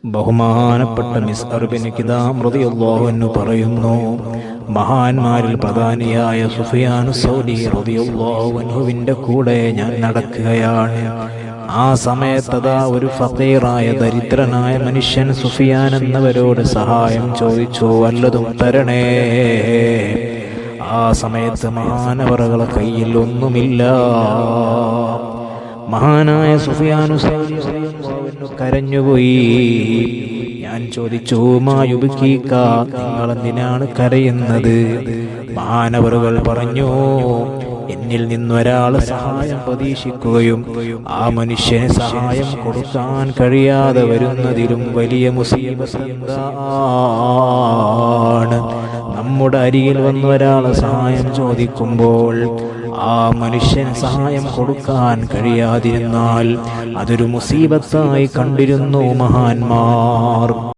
ബഹുമാനപ്പെട്ട മിസ്അർ ബിൻ കിദാം റളിയല്ലാഹു അൻഹു പറയുന്നു, മഹാന്മാരിൽ പ്രധാനിയായ സുഫിയാനു സൗരി റളിയല്ലാഹു അൻഹുവിന്റെ കൂടെ ഞാൻ നടക്കുകയാണ്. ആ സമയത്തതാ ഒരു ഫഖീറായ ദരിദ്രനായ മനുഷ്യൻ സുഫിയാൻ എന്നവരോട് സഹായം ചോദിച്ചു, വല്ലതും തരണേ. ആ സമയത്ത് മഹാനവറുകളുടെ കയ്യിൽ ഒന്നുമില്ല. മഹാനായ സുഫിയാനു സൗരി കരഞ്ഞുപോയി. ഞാൻ ചോദിച്ചു, മായുബിക്കീക, നിങ്ങളെന്തിനാണ് കരയുന്നത്? മഹാനവറുകൾ പറഞ്ഞു, എന്നിൽ നിന്നൊരാൾ സഹായം പ്രതീക്ഷിക്കുകയും ആ മനുഷ്യന് സഹായം കൊടുക്കാൻ കഴിയാതെ വരുന്നതിലും വലിയ മുസീബത്ത് എന്താണ്? നമ്മുടെ അരികിൽ വന്ന ഒരാൾ സഹായം ചോദിക്കുമ്പോൾ ആ മനുഷ്യന് സഹായം കൊടുക്കാൻ കഴിയാതിരുന്നാൽ അതൊരു മുസീബത്തായി കണ്ടിരുന്നു മഹാന്മാർ.